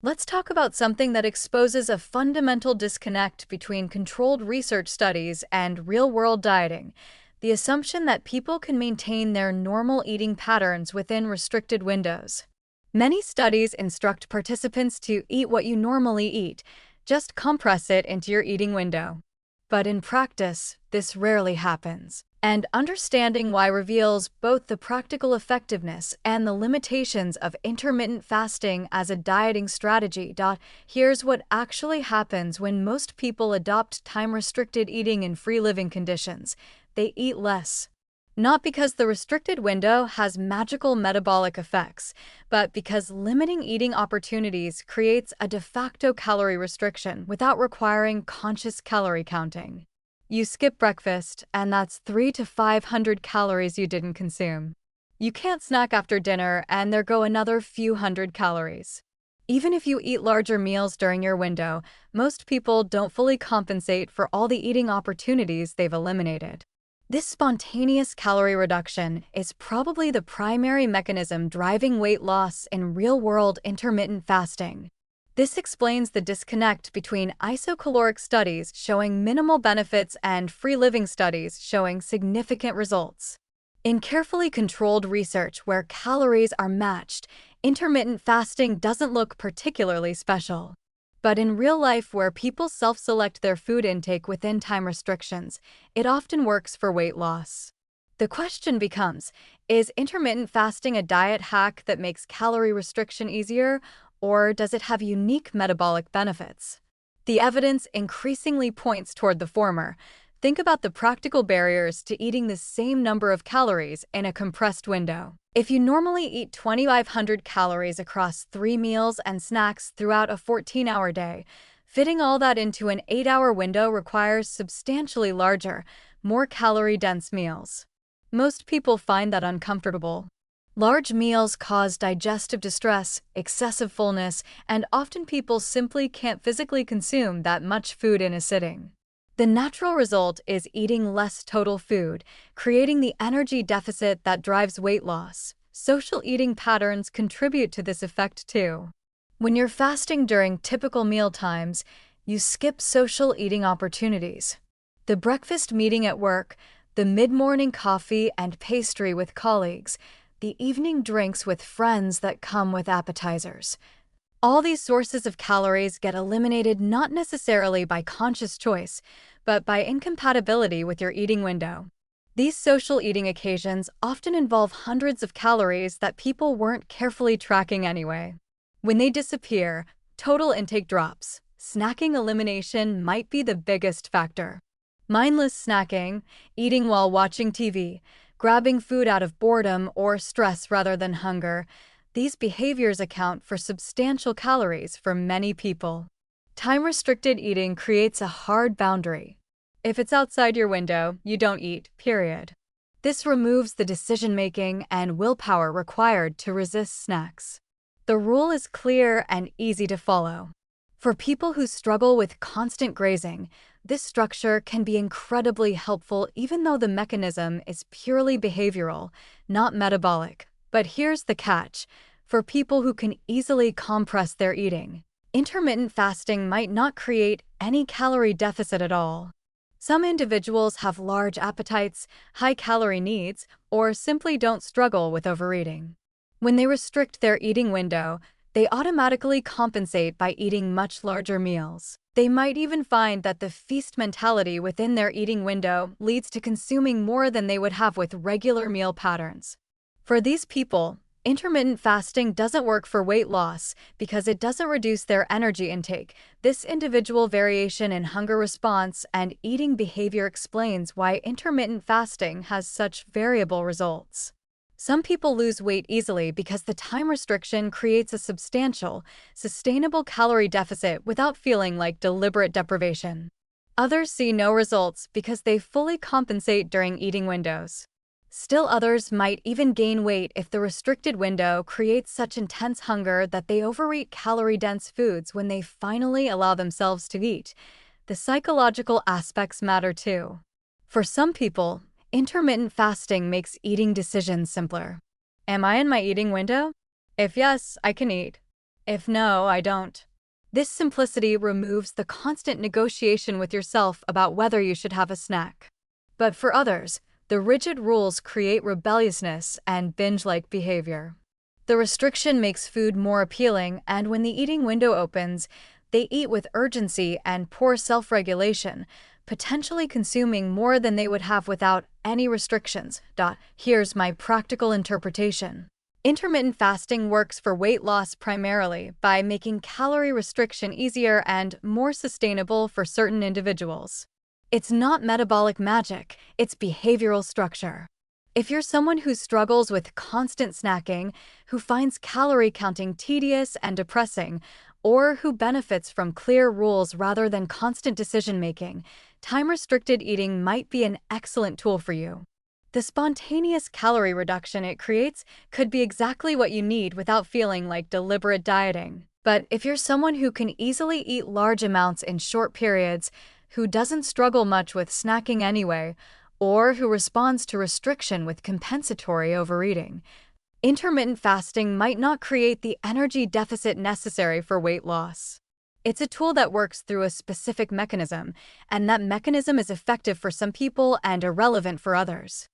Let's talk about something that exposes a fundamental disconnect between controlled research studies and real world dieting: the assumption that people can maintain their normal eating patterns within restricted windows. Many studies instruct participants to eat what you normally eat, just compress it into your eating window. But in practice, this rarely happens. And understanding why reveals both the practical effectiveness and the limitations of intermittent fasting as a dieting strategy. Here's what actually happens when most people adopt time-restricted eating in free living conditions: they eat less. Not because the restricted window has magical metabolic effects, but because limiting eating opportunities creates a de facto calorie restriction without requiring conscious calorie counting. You skip breakfast, and that's 3 to 500 calories you didn't consume. You can't snack after dinner, and there go another few hundred calories. Even if you eat larger meals during your window, most people don't fully compensate for all the eating opportunities they've eliminated. This spontaneous calorie reduction is probably the primary mechanism driving weight loss in real-world intermittent fasting. This explains the disconnect between isocaloric studies showing minimal benefits and free living studies showing significant results. In carefully controlled research where calories are matched, intermittent fasting doesn't look particularly special. But in real life, where people self-select their food intake within time restrictions, it often works for weight loss. The question becomes, is intermittent fasting a diet hack that makes calorie restriction easier, or does it have unique metabolic benefits? The evidence increasingly points toward the former. Think about the practical barriers to eating the same number of calories in a compressed window. If you normally eat 2,500 calories across 3 meals and snacks throughout a 14-hour day, fitting all that into an 8-hour window requires substantially larger, more calorie-dense meals. Most people find that uncomfortable. Large meals cause digestive distress, excessive fullness, and often people simply can't physically consume that much food in a sitting. The natural result is eating less total food, creating the energy deficit that drives weight loss. Social eating patterns contribute to this effect too. When you're fasting during typical meal times, you skip social eating opportunities. The breakfast meeting at work, the mid-morning coffee and pastry with colleagues, the evening drinks with friends that come with appetizers. All these sources of calories get eliminated not necessarily by conscious choice, but by incompatibility with your eating window. These social eating occasions often involve hundreds of calories that people weren't carefully tracking anyway. When they disappear, total intake drops. Snacking elimination might be the biggest factor. Mindless snacking, eating while watching TV, grabbing food out of boredom or stress rather than hunger, these behaviors account for substantial calories for many people. Time-restricted eating creates a hard boundary. If it's outside your window, you don't eat, period. This removes the decision-making and willpower required to resist snacks. The rule is clear and easy to follow. For people who struggle with constant grazing, this structure can be incredibly helpful even though the mechanism is purely behavioral, not metabolic. But here's the catch: for people who can easily compress their eating, intermittent fasting might not create any calorie deficit at all. Some individuals have large appetites, high calorie needs, or simply don't struggle with overeating. When they restrict their eating window, they automatically compensate by eating much larger meals. They might even find that the feast mentality within their eating window leads to consuming more than they would have with regular meal patterns. For these people, intermittent fasting doesn't work for weight loss because it doesn't reduce their energy intake. This individual variation in hunger response and eating behavior explains why intermittent fasting has such variable results. Some people lose weight easily because the time restriction creates a substantial, sustainable calorie deficit without feeling like deliberate deprivation. Others see no results because they fully compensate during eating windows. Still others might even gain weight if the restricted window creates such intense hunger that they overeat calorie-dense foods when they finally allow themselves to eat. The psychological aspects matter too. For some people, intermittent fasting makes eating decisions simpler. Am I in my eating window? If yes, I can eat. If no, I don't. This simplicity removes the constant negotiation with yourself about whether you should have a snack. But for others, the rigid rules create rebelliousness and binge-like behavior. The restriction makes food more appealing, and when the eating window opens, they eat with urgency and poor self-regulation, potentially consuming more than they would have without any restrictions. Here's my practical interpretation. Intermittent fasting works for weight loss primarily by making calorie restriction easier and more sustainable for certain individuals. It's not metabolic magic, it's behavioral structure. If you're someone who struggles with constant snacking, who finds calorie counting tedious and depressing, or who benefits from clear rules rather than constant decision-making, time-restricted eating might be an excellent tool for you. The spontaneous calorie reduction it creates could be exactly what you need without feeling like deliberate dieting. But if you're someone who can easily eat large amounts in short periods, who doesn't struggle much with snacking anyway, or who responds to restriction with compensatory overeating, intermittent fasting might not create the energy deficit necessary for weight loss. It's a tool that works through a specific mechanism, and that mechanism is effective for some people and irrelevant for others.